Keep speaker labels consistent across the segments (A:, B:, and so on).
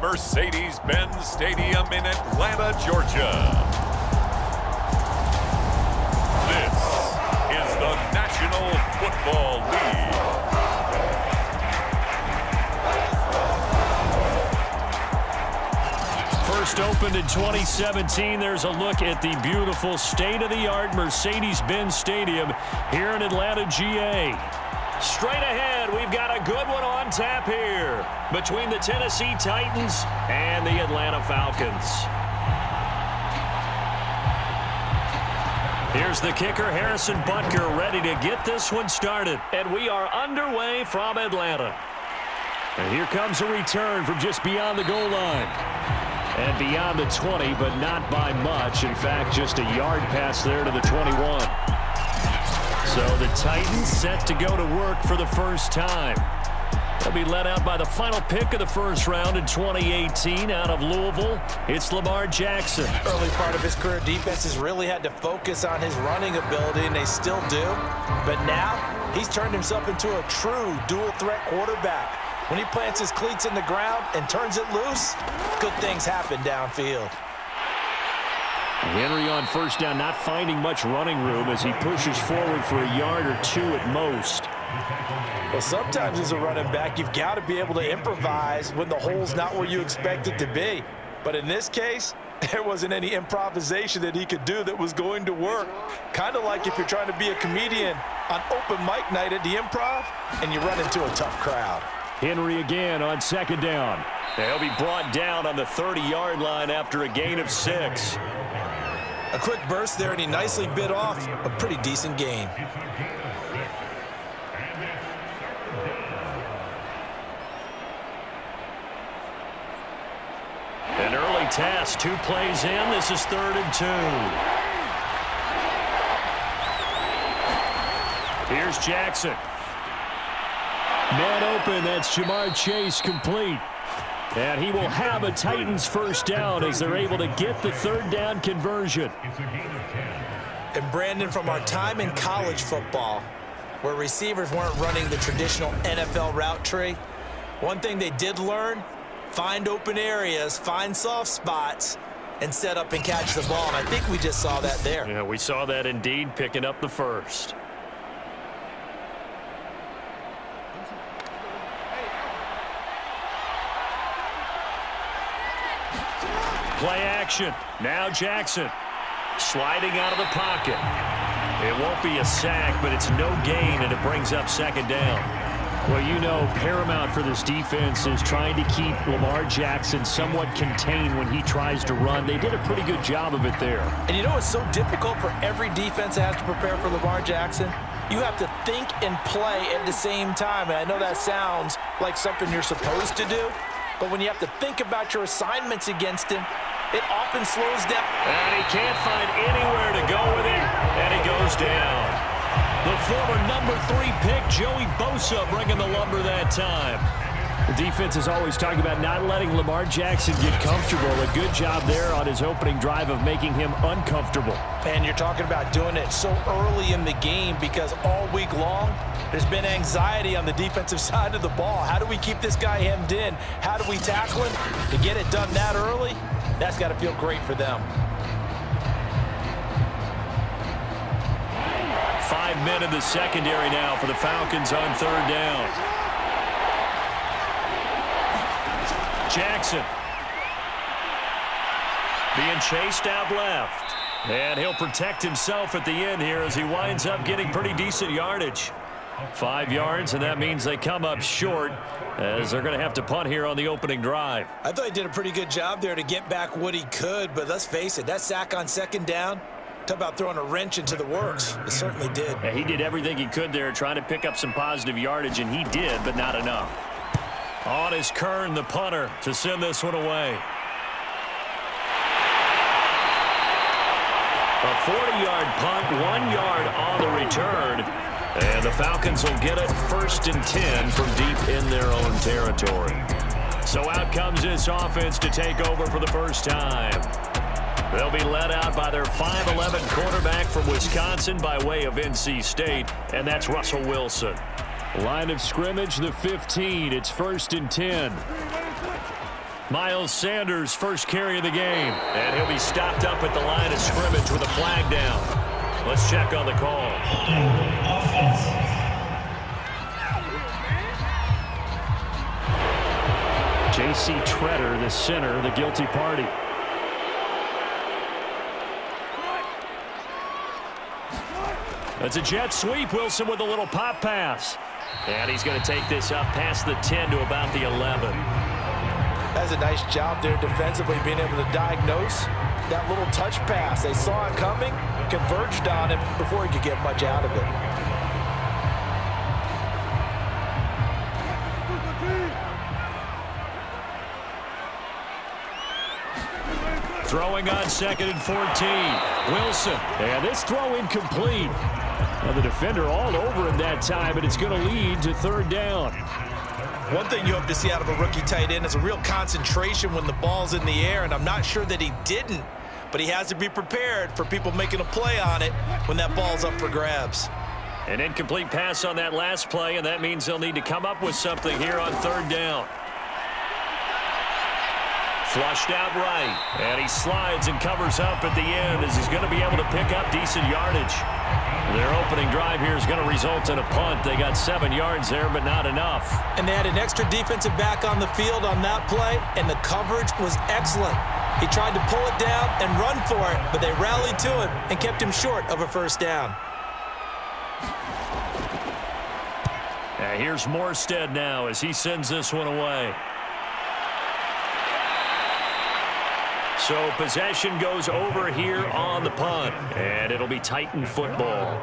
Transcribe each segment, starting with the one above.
A: Mercedes-Benz Stadium in Atlanta, Georgia. This is the National Football League.
B: First opened in 2017, there's a look at the beautiful state-of-the-art Mercedes-Benz Stadium here in Atlanta, GA. Straight ahead, we've got a good one on tap here between the Tennessee Titans and the Atlanta Falcons. Here's the kicker, Harrison Butker, ready to get this one started. And we are underway from Atlanta. And here comes a return from just beyond the goal line. And beyond the 20, but not by much. In fact, just a yard pass there to the 21. So the Titans set to go to work for the first time. They'll be led out by the final pick of the first round in 2018 out of Louisville. It's Lamar Jackson.
C: Early part of his career, defenses really had to focus on his running ability, and they still do. But now, he's turned himself into a true dual-threat quarterback. When he plants his cleats in the ground and turns it loose, good things happen downfield.
B: Henry on first down, not finding much running room as he pushes forward for a yard or two at most.
C: Well, sometimes as a running back, you've got to be able to improvise when the hole's not where you expect it to be. But in this case, there wasn't any improvisation that he could do that was going to work. Kind of like if you're trying to be a comedian on open mic night at the Improv and you run into a tough crowd.
B: Henry again on second down. He'll be brought down on the 30-yard line after a gain of 6.
C: A quick burst there, and he nicely bit off a pretty decent gain.
B: An early task, 2 plays in. This is 3rd and 2. Here's Jackson. Man open, that's Jamar Chase complete. And he will have a Titans first down as they're able to get the 3rd down conversion.
C: And Brandon, from our time in college football, where receivers weren't running the traditional NFL route tree, one thing they did learn, find open areas, find soft spots, and set up and catch the ball. And I think we just saw that there.
B: Yeah, we saw that indeed, picking up the first. Play action. Now Jackson sliding out of the pocket. It won't be a sack, but it's no gain, and it brings up 2nd down. Well, you know, paramount for this defense is trying to keep Lamar Jackson somewhat contained when he tries to run. They did a pretty good job of it there.
C: And you know it's so difficult for every defense that has to prepare for Lamar Jackson? You have to think and play at the same time. And I know that sounds like something you're supposed to do, but when you have to think about your assignments against him, it often slows down.
B: And he can't find anywhere to go with it, and he goes down. The former number 3 pick, Joey Bosa, bringing the lumber that time. The defense is always talking about not letting Lamar Jackson get comfortable. A good job there on his opening drive of making him uncomfortable.
C: And you're talking about doing it so early in the game because all week long, there's been anxiety on the defensive side of the ball. How do we keep this guy hemmed in? How do we tackle him? To get it done that early, that's got to feel great for them.
B: 5 men in the secondary now for the Falcons on 3rd down. Jackson being chased out left. And he'll protect himself at the end here as he winds up getting pretty decent yardage. 5 yards, and that means they come up short as they're going to have to punt here on the opening drive.
C: I thought he did a pretty good job there to get back what he could, but let's face it, that sack on 2nd down, talk about throwing a wrench into the works. It certainly did.
B: Yeah, he did everything he could there trying to pick up some positive yardage, and he did, but not enough. On is Kern, the punter, to send this one away. A 40-yard punt, 1 yard on the return. And the Falcons will get it 1st and 10 from deep in their own territory. So out comes this offense to take over for the first time. They'll be led out by their 5'11" quarterback from Wisconsin by way of NC State, and that's Russell Wilson. Line of scrimmage, the 15. It's 1st and 10. Miles Sanders, first carry of the game. And he'll be stopped up at the line of scrimmage with a flag down. Let's check on the call. J.C. Treader, the center, the guilty party. That's a jet sweep. Wilson with a little pop pass. And he's going to take this up past the 10 to about the 11.
C: That's a nice job there defensively, being able to diagnose that little touch pass. They saw it coming, converged on him before he could get much out of it.
B: Throwing on 2nd and 14. Wilson. And this throw incomplete. Now the defender all over him that time, but it's going to lead to 3rd down.
C: One thing you hope to see out of a rookie tight end is a real concentration when the ball's in the air, and I'm not sure that he didn't, but he has to be prepared for people making a play on it when that ball's up for grabs.
B: An incomplete pass on that last play, and that means they'll need to come up with something here on 3rd down. Flushed out right, and he slides and covers up at the end as he's going to be able to pick up decent yardage. Their opening drive here is going to result in a punt. They got 7 yards there, but not enough.
C: And they had an extra defensive back on the field on that play, and the coverage was excellent. He tried to pull it down and run for it, but they rallied to him and kept him short of a 1st down.
B: Here's Morstead now as he sends this one away. So possession goes over here on the punt, and it'll be Titan football.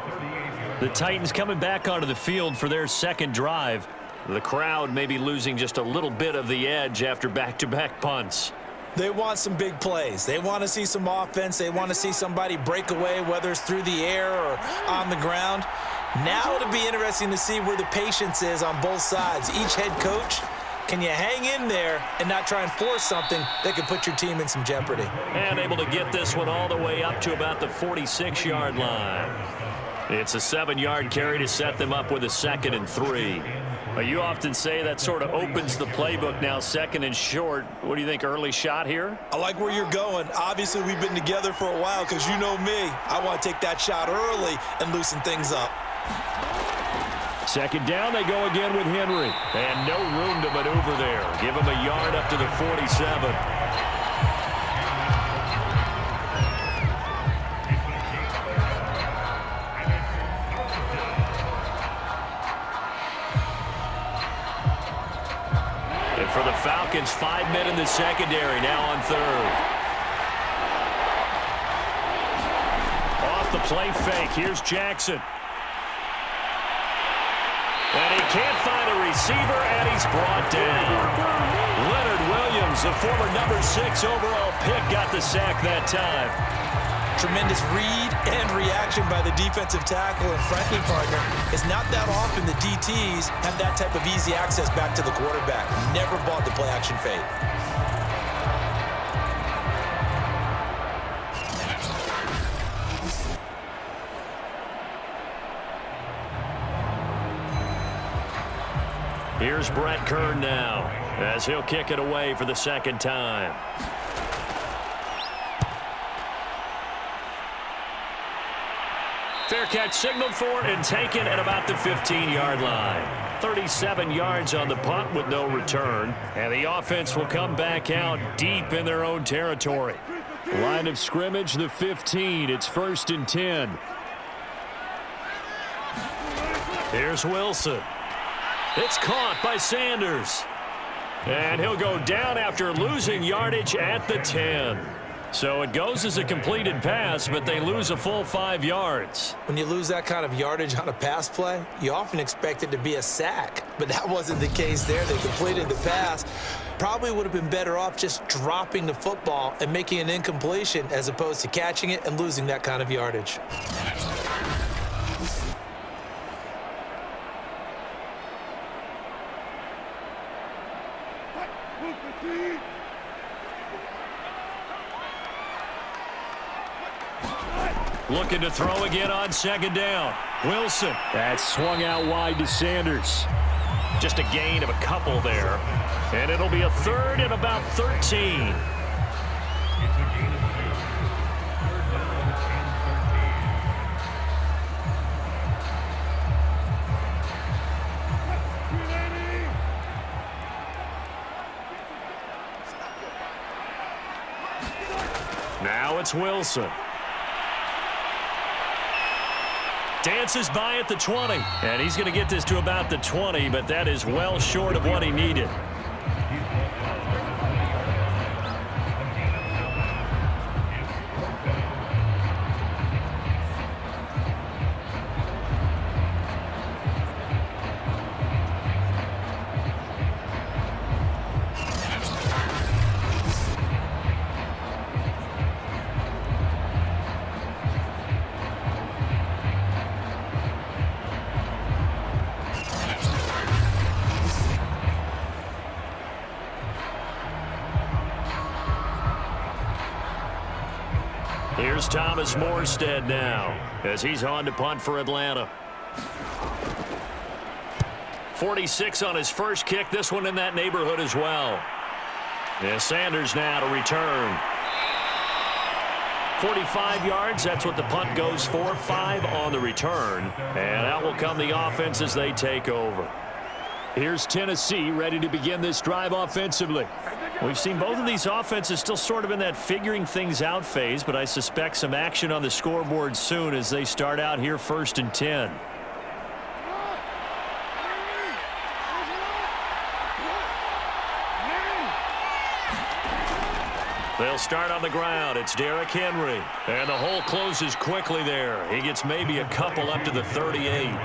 B: The Titans coming back onto the field for their 2nd drive. The crowd may be losing just a little bit of the edge after back-to-back punts.
C: They want some big plays. They want to see some offense. They want to see somebody break away, whether it's through the air or on the ground. Now it'll be interesting to see where the patience is on both sides. Each head coach, can you hang in there and not try and force something that could put your team in some jeopardy?
B: And able to get this one all the way up to about the 46-yard line. It's a 7-yard carry to set them up with a 2nd and 3. You often say that sort of opens the playbook now, 2nd and short. What do you think, early shot here?
C: I like where you're going. Obviously, we've been together for a while because you know me. I want to take that shot early and loosen things up.
B: 2nd down, they go again with Henry. And no room to maneuver there. Give him a yard up to the 47. And for the Falcons, 5 men in the secondary, now on 3rd. Off the play fake, here's Jackson. And he can't find a receiver, and he's brought down. Leonard Williams, the former number 6 overall pick, got the sack that time.
C: Tremendous read and reaction by the defensive tackle and friendly partner. It's not that often the DTs have that type of easy access back to the quarterback. Never bought the play-action fade.
B: Here's Brett Kern now as he'll kick it away for the 2nd time. Fair catch signaled for and taken at about the 15-yard line. 37 yards on the punt with no return. And the offense will come back out deep in their own territory. Line of scrimmage, the 15. It's 1st and 10. Here's Wilson. It's caught by Sanders. And he'll go down after losing yardage at the 10. So it goes as a completed pass, but they lose a full 5 yards.
C: When you lose that kind of yardage on a pass play, you often expect it to be a sack. But that wasn't the case there. They completed the pass. Probably would have been better off just dropping the football and making an incompletion as opposed to catching it and losing that kind of yardage.
B: Looking to throw again on 2nd down. Wilson. That's swung out wide to Sanders. Just a gain of a couple there. And it'll be a third and about 13. Now it's Wilson. Dances by at the 20. And he's going to get this to about the 20, but that is well short of what he needed. Here's Thomas Morstead now as he's on to punt for Atlanta. 46 on his first kick. This one in that neighborhood as well. And Sanders now to return. 45 yards. That's what the punt goes for. 5 on the return. And out will come the offense as they take over. Here's Tennessee ready to begin this drive offensively. We've seen both of these offenses still sort of in that figuring things out phase, but I suspect some action on the scoreboard soon as they start out here 1st and 10. They'll start on the ground. It's Derrick Henry. And the hole closes quickly there. He gets maybe a couple up to the 38.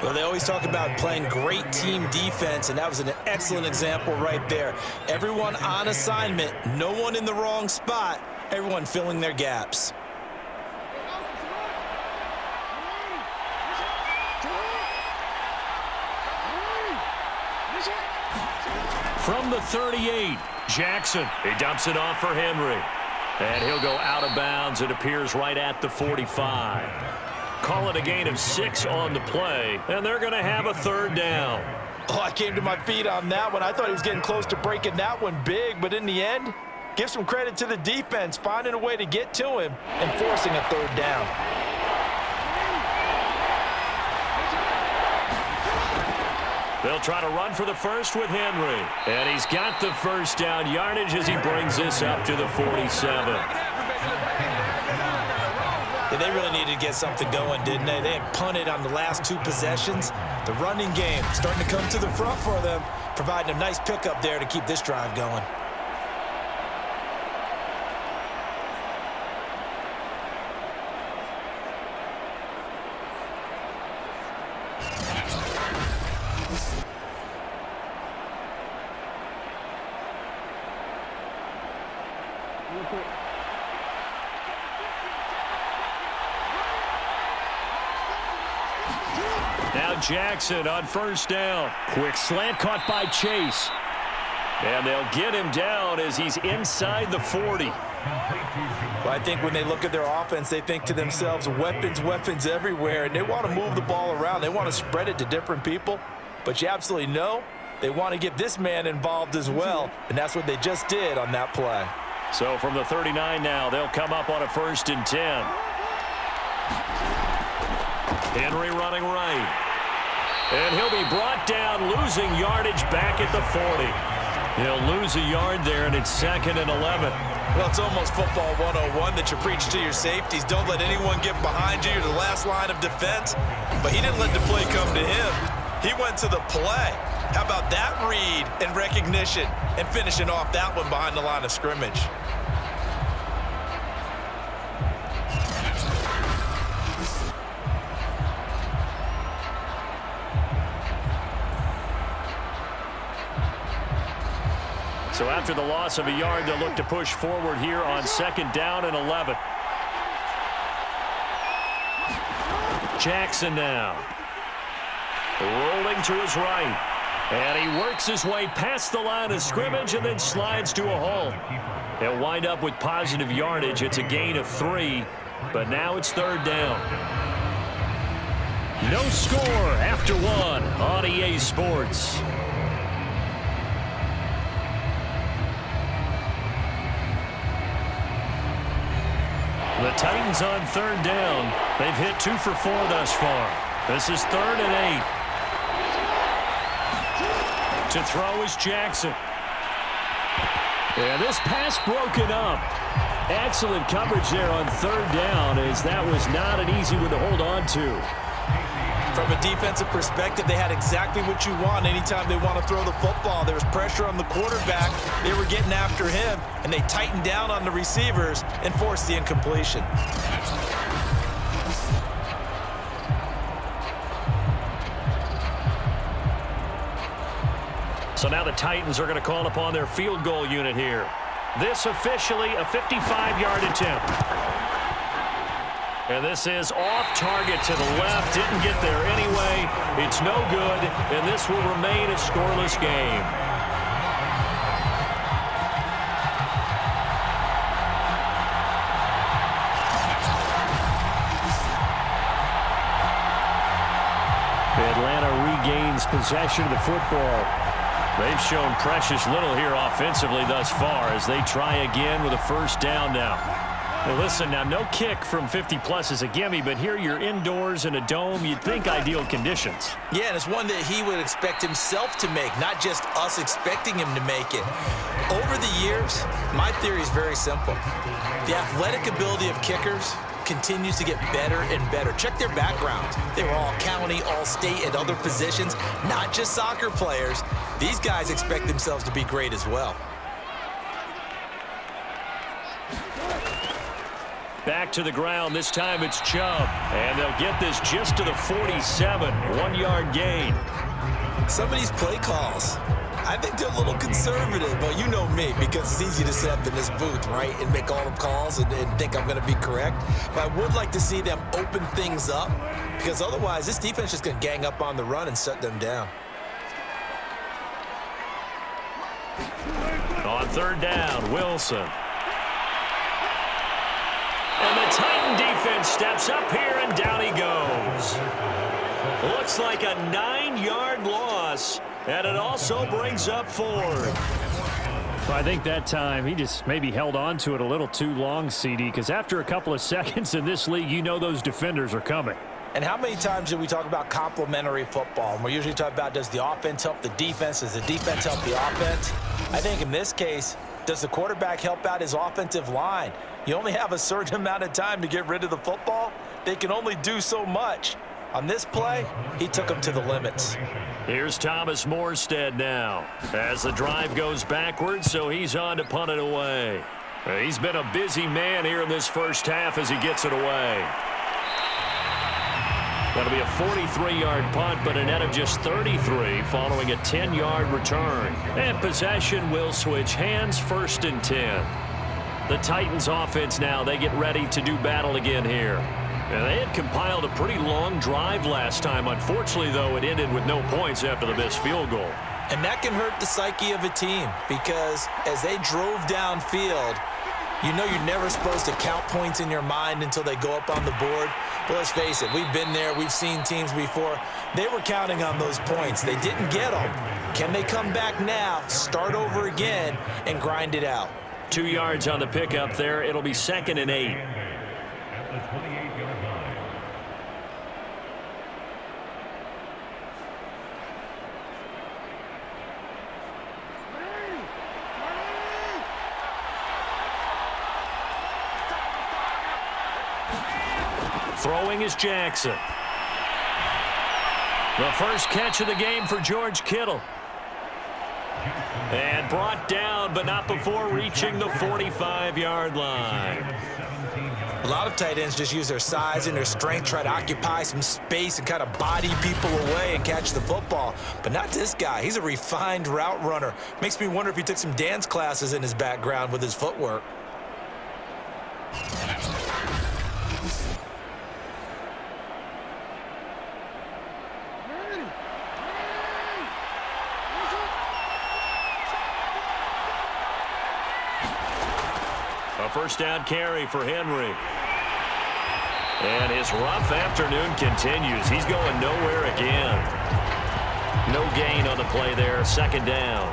C: Well, they always talk about playing great team defense, and that was an excellent example right there. Everyone on assignment, no one in the wrong spot, everyone filling their gaps.
B: From the 38, Jackson. He dumps it off for Henry. And he'll go out of bounds. It appears right at the 45. Call it a gain of 6 on the play, and they're going to have a 3rd down.
C: Oh, I came to my feet on that one. I thought he was getting close to breaking that one big, but in the end, give some credit to the defense, finding a way to get to him and forcing a 3rd down.
B: They'll try to run for the first with Henry. And he's got the first down yardage as he brings this up to the 47.
C: Yeah, they really needed to get something going, didn't they? They had punted on the last 2 possessions. The running game starting to come to the front for them, providing a nice pickup there to keep this drive going.
B: Now Jackson on first down. Quick slant caught by Chase. And they'll get him down as he's inside the 40.
C: Well, I think when they look at their offense, they think to themselves, weapons, weapons everywhere, and they want to move the ball around. They want to spread it to different people. But you absolutely know they want to get this man involved as well, and that's what they just did on that play.
B: So from the 39 now, they'll come up on a 1st and 10. Henry running right. And he'll be brought down, losing yardage back at the 40. He'll lose a yard there, and it's 2nd and 11.
C: Well, it's almost football 101 that you preach to your safeties. Don't let anyone get behind you. You're the last line of defense. But he didn't let the play come to him. He went to the play. How about that read and recognition and finishing off that one behind the line of scrimmage?
B: So after the loss of a yard, they'll look to push forward here on 2nd down and 11. Jackson now. Rolling to his right. And he works his way past the line of scrimmage and then slides to a halt. He'll wind up with positive yardage. It's a gain of 3, but now it's 3rd down. No score after one on EA Sports. The Titans on third down. They've hit 2 for 4 thus far. This is 3rd and 8. To throw is Jackson. Yeah, this pass broken up. Excellent coverage there on third down, as that was not an easy one to hold on to.
C: From a defensive perspective, they had exactly what you want anytime they want to throw the football. There was pressure on the quarterback. They were getting after him, and they tightened down on the receivers and forced the incompletion.
B: So now the Titans are going to call upon their field goal unit here. This officially a 55-yard attempt. And this is off target to the left. Didn't get there anyway. It's no good, and this will remain a scoreless game. Atlanta regains possession of the football. They've shown precious little here offensively thus far as they try again with a first down now. Well, listen, now no kick from 50-plus is a gimme, but here you're indoors in a dome. You'd think ideal conditions.
C: Yeah, and it's one that he would expect himself to make, not just us expecting him to make it. Over the years, my theory is very simple. The athletic ability of kickers continues to get better and better. Check their backgrounds. They were all county, all state, at other positions, not just soccer players. These guys expect themselves to be great as well.
B: Back to the ground. This time it's Chubb. And they'll get this just to the 47. 1-yard gain.
C: Some of these play calls, I think they're a little conservative, but you know me, because it's easy to sit up in this booth, right, and make all the calls and think I'm going to be correct. But I would like to see them open things up, because otherwise this defense is just going to gang up on the run and shut them down.
B: On third down, Wilson. And the Titan defense steps up here, and down he goes. Looks like a 9-yard loss, and it also brings up 4.
D: I think that time he just maybe held on to it a little too long, CD, because after a couple of seconds in this league, you know those defenders are coming.
C: And how many times do we talk about complementary football? And we're usually talking about, does the offense help the defense? Does the defense help the offense? I think in this case, does the quarterback help out his offensive line? You only have a certain amount of time to get rid of the football. They can only do so much. On this play, he took them to the limits.
B: Here's Thomas Morstead now as the drive goes backwards, so he's on to punt it away. He's been a busy man here in this first half as he gets it away. That'll be a 43-yard punt, but a net of just 33 following a 10-yard return. And possession will switch hands, 1st and 10. The Titans offense now, they get ready to do battle again here. And they had compiled a pretty long drive last time. Unfortunately, though, it ended with no points after the missed field goal.
C: And that can hurt the psyche of a team, because as they drove downfield, you know you're never supposed to count points in your mind until they go up on the board. But let's face it, we've been there. We've seen teams before. They were counting on those points. They didn't get them. Can they come back now, start over again, and grind it out?
B: 2 yards on the pickup there. It'll be 2nd and 8. Throwing is Jackson. The first catch of the game for George Kittle. And brought down, but not before reaching the 45-yard line.
C: A lot of tight ends just use their size and their strength, try to occupy some space and kind of body people away and catch the football. But not this guy. He's a refined route runner. Makes me wonder if he took some dance classes in his background with his footwork.
B: A first down carry for Henry. And his rough afternoon continues. He's going nowhere again. No gain on the play there. Second down.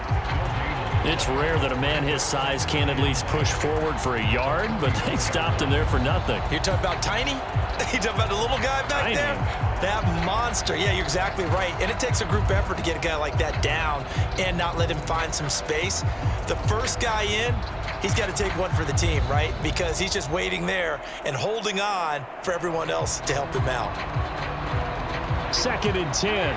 D: It's rare that a man his size can't at least push forward for a yard, but they stopped him there for nothing.
C: You're talking about tiny? You're talking about the little guy back
D: Tiny.
C: there? That monster. Yeah, you're exactly right. And it takes a group effort to get a guy like that down and not let him find some space. The first guy in, he's got to take one for the team, right? Because he's just waiting there and holding on for everyone else to help him out.
D: 2nd and 10.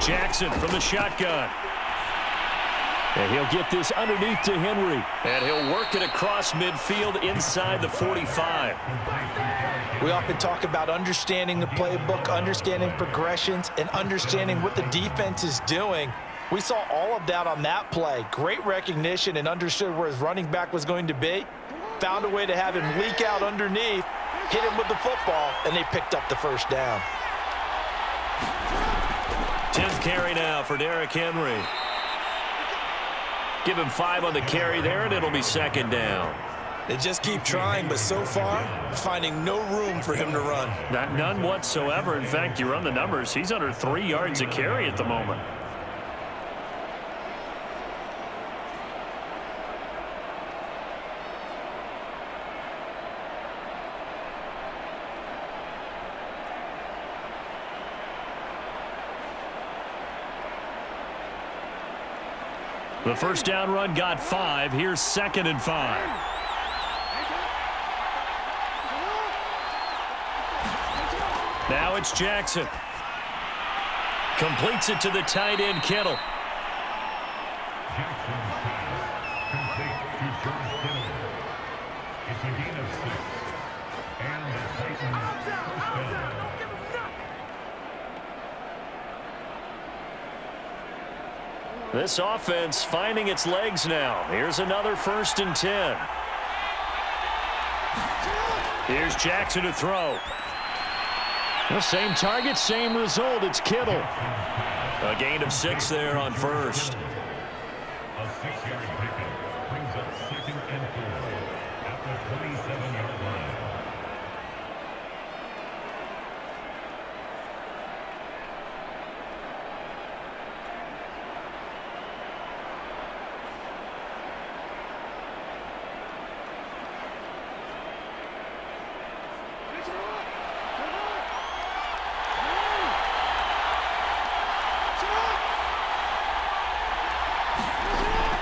D: Jackson from the shotgun. And he'll get this underneath to Henry.
B: And he'll work it across midfield inside the 45.
C: We often talk about understanding the playbook, understanding progressions, and understanding what the defense is doing. We saw all of that on that play. Great recognition and understood where his running back was going to be. Found a way to have him leak out underneath, hit him with the football, and they picked up the first down.
B: 10th carry now for Derrick Henry. Give him 5 on the carry there, and it'll be second down.
C: They just keep trying, but so far, finding no room for him to run.
D: None whatsoever. In fact, you run the numbers, he's under 3 yards a carry at the moment. The first down run got 5. Here's 2nd and 5. Now it's Jackson. Completes it to the tight end, Kittle. This offense finding its legs now. Here's another 1st and 10. Here's Jackson to throw. The same target, same result. It's Kittle.
B: A gain of 6 there on first.
A: A 6-yard pickup brings up 2nd and 4 at the 27-yard line.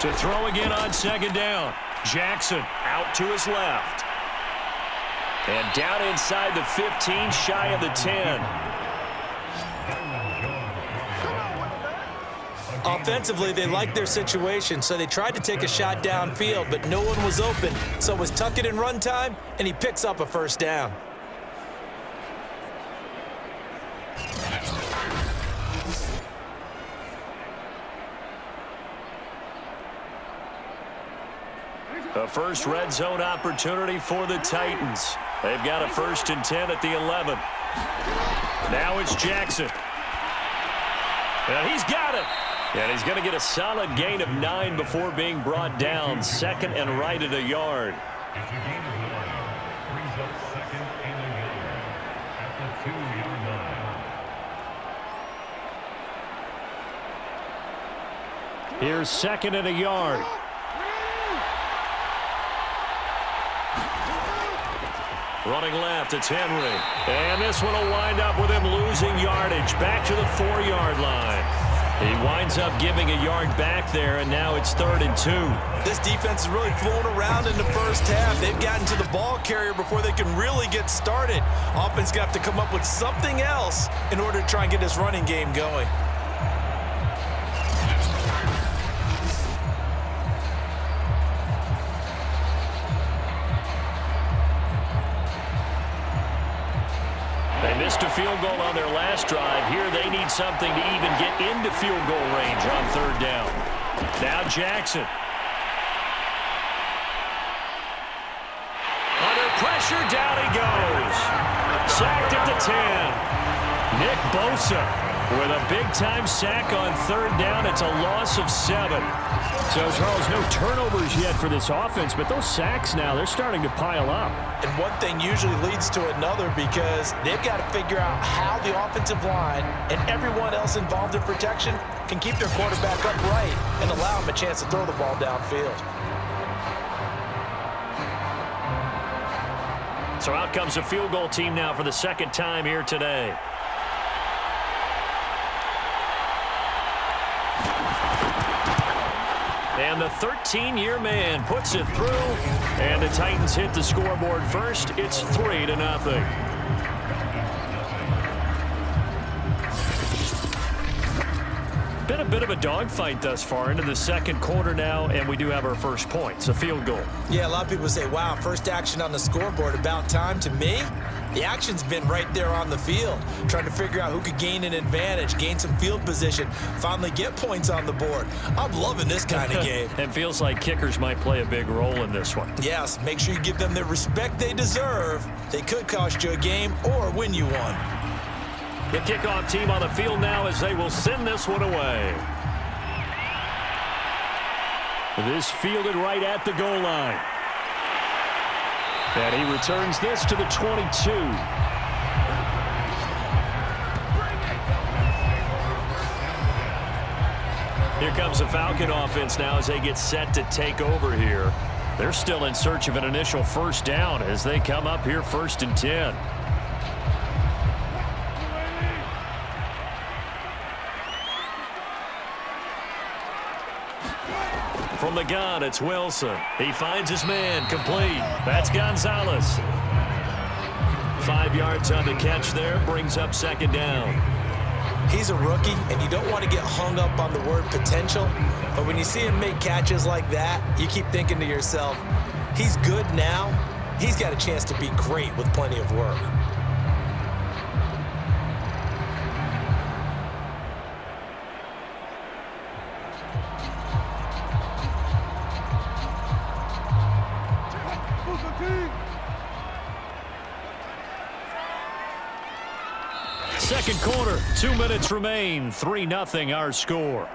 B: To throw again on second down. Jackson out to his left. And down inside the 15, shy of the 10.
C: Offensively, they liked their situation, so they tried to take a shot downfield, but no one was open. So it was tuck it in run time, and he picks up a first down.
B: A first red zone opportunity for the Titans. They've got a 1st and 10 at the 11. Now it's Jackson. And he's got it. And he's going to get a solid gain of 9 before being brought down. 2nd and right at a yard.
A: It's a gain of 9. Brings up 2nd and a yard at the 2-yard line.
D: Here's 2nd and a yard.
B: Running left, it's Henry. And this one will wind up with him losing yardage. Back to the 4-yard line. He winds up giving a yard back there, and now it's 3rd and 2.
C: This defense is really flown around in the first half. They've gotten to the ball carrier before they can really get started. Offense going to have to come up with something else in order to try and get this running game going.
B: Missed a field goal on their last drive. Here they need something to even get into field goal range on 3rd down. Now Jackson. Under pressure, down he goes. Sacked at the 10. Nick Bosa With a big-time sack on third down, it's a loss of 7.
D: So, Charles, no turnovers yet for this offense, but those sacks now, they're starting to pile up.
C: And one thing usually leads to another because they've got to figure out how the offensive line and everyone else involved in protection can keep their quarterback upright and allow him a chance to throw the ball downfield.
B: So out comes a field goal team now for the second time here today. And the 13-year man puts it through, and the Titans hit the scoreboard first. It's 3-0. Been a bit of a dogfight thus far into the second quarter now, and we do have our first points, a field goal.
C: Yeah, a lot of people say, wow, first action on the scoreboard, about time. To me, the action's been right there on the field, trying to figure out who could gain an advantage, gain some field position, finally get points on the board. I'm loving this kind of game.
B: And feels like kickers might play a big role in this one.
C: Yes, make sure you give them the respect they deserve. They could cost you a game or win you one.
B: The kickoff team on the field now as they will send this one away. This fielded right at the goal line. And he returns this to the 22. Here comes the Falcon offense now as they get set to take over here. They're still in search of an initial first down as they come up here 1st and 10. From the gun, it's Wilson. He finds his man, complete. That's Gonzalez. 5 yards on the catch there, brings up second down.
C: He's a rookie, and you don't want to get hung up on the word potential, but when you see him make catches like that, you keep thinking to yourself, he's good now. He's got a chance to be great with plenty of work.
B: Second quarter, 2 minutes remain. 3-0 our score.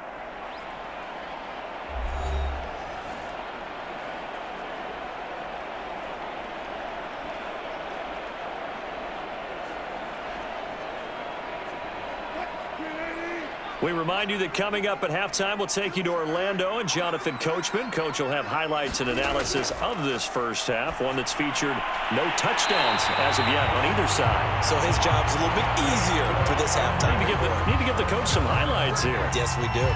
B: We remind you that coming up at halftime, we'll take you to Orlando and Jonathan Coachman. Coach will have highlights and analysis of this first half, one that's featured no touchdowns as of yet on either side.
C: So his job's a little bit easier for this halftime.
B: Need to give the coach some highlights here.
C: Yes, we do.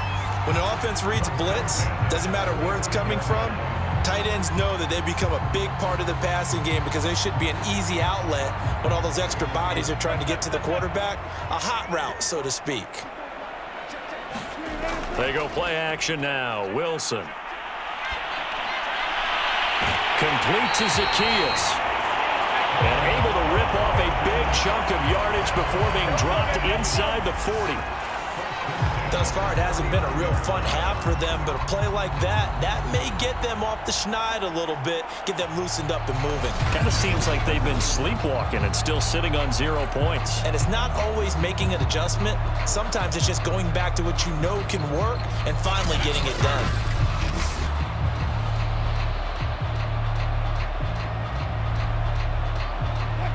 C: When an offense reads blitz, doesn't matter where it's coming from, tight ends know that they become a big part of the passing game because they should be an easy outlet when all those extra bodies are trying to get to the quarterback. A hot route, so to speak.
B: They go play action now. Wilson. Complete to Zacchaeus. And able to rip off a big chunk of yardage before being dropped inside the 40.
C: Thus far, it hasn't been a real fun half for them, but a play like that may get them off the schneid a little bit, get them loosened up and moving.
B: Kind of seems like they've been sleepwalking and still sitting on 0 points.
C: And it's not always making an adjustment. Sometimes it's just going back to what you know can work and finally getting it done.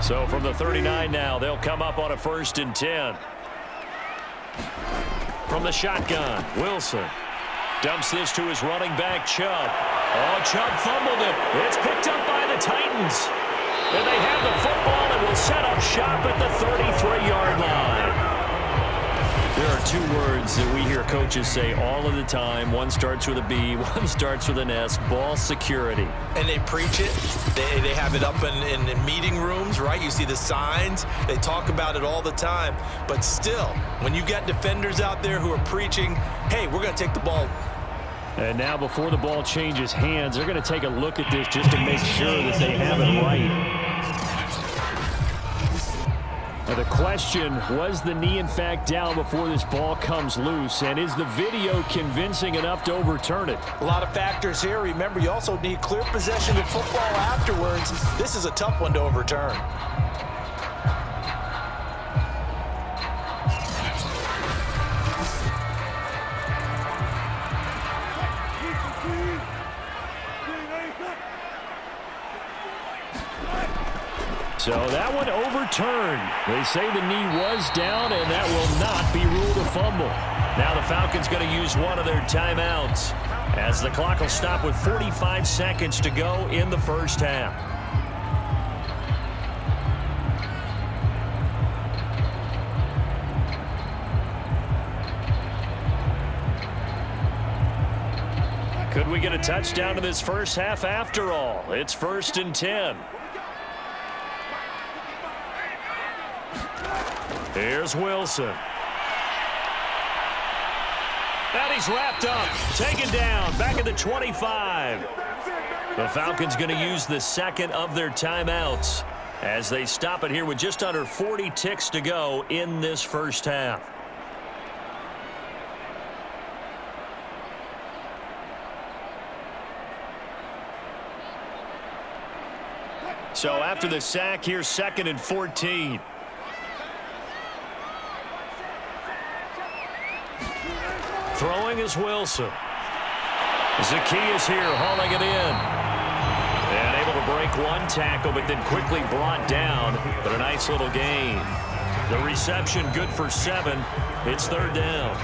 B: So from the 39 now, they'll come up on a 1st and 10. From the shotgun, Wilson dumps this to his running back, Chubb. Oh, Chubb fumbled it. It's picked up by the Titans. And they have the football and will set up shop at the 33-yard line. There are 2 words that we hear coaches say all of the time. One starts with a B, one starts with an S, ball security.
C: And they preach it. They have it up in meeting rooms, right? You see the signs. They talk about it all the time. But still, when you've got defenders out there who are preaching, hey, we're going to take the ball.
D: And now before the ball changes hands, they're going to take a look at this just to make sure that they have it right. Now the question, was the knee in fact down before this ball comes loose? And is the video convincing enough to overturn it?
C: A lot of factors here. Remember, you also need clear possession of football afterwards. This is a tough one to overturn.
D: So that one overturned. They say the knee was down, and that will not be ruled a fumble.
B: Now the Falcons going to use one of their timeouts as the clock will stop with 45 seconds to go in the first half. Could we get a touchdown in this first half after all? It's 1st and 10. Here's Wilson. And he's wrapped up, taken down, back at the 25. The Falcons going to use the second of their timeouts as they stop it here with just under 40 ticks to go in this first half. So after the sack, here's 2nd and 14. Throwing is Wilson. Zacchaeus here hauling it in. And able to break one tackle, but then quickly brought down. But a nice little gain. The reception good for 7. It's 3rd down.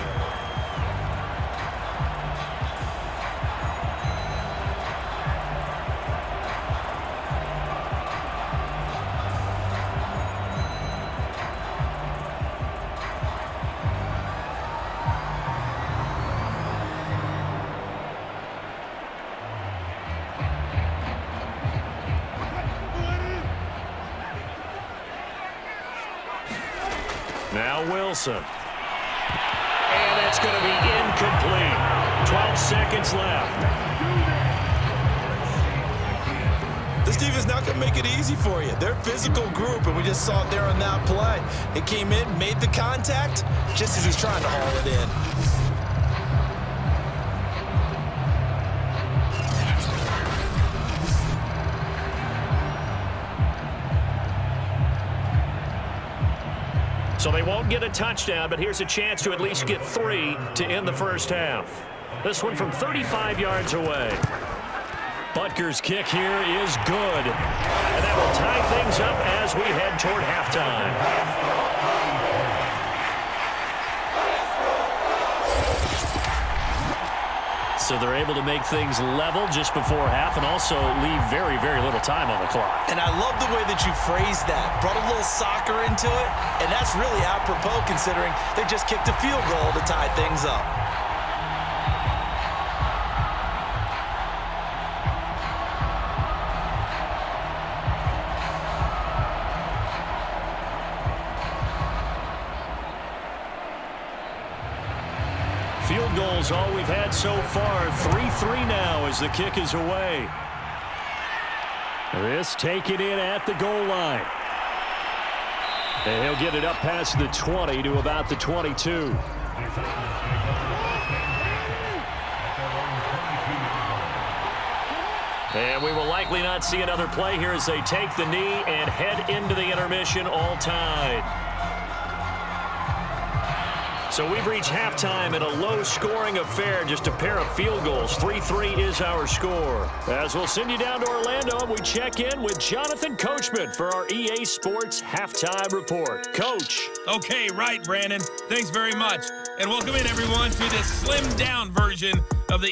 B: Now Wilson. And that's going to be incomplete. 12 seconds left.
C: This defense not going to make it easy for you. They're a physical group, and we just saw it there on that play. It came in, made the contact, just as he's trying to haul it in.
B: So they won't get a touchdown, but here's a chance to at least get 3 to end the first half. This one from 35 yards away. Butker's kick here is good. And that will tie things up as we head toward halftime. So they're able to make things level just before half and also leave very, very little time on the clock.
C: And I love the way that you phrased that. Brought a little soccer into it, and that's really apropos considering they just kicked a field goal to tie things up.
B: Field goals all we've had so far. 3-3 now as the kick is away.
D: This taken in at the goal line. And he'll get it up past the 20 to about the 22.
B: And we will likely not see another play here as they take the knee and head into the intermission all tied. So we've reached halftime in a low-scoring affair, just a pair of field goals. 3-3 is our score. As we'll send you down to Orlando, and we check in with Jonathan Coachman for our EA Sports Halftime Report. Coach.
E: Okay, right, Brandon. Thanks very much. And welcome in, everyone, to this slimmed-down version of the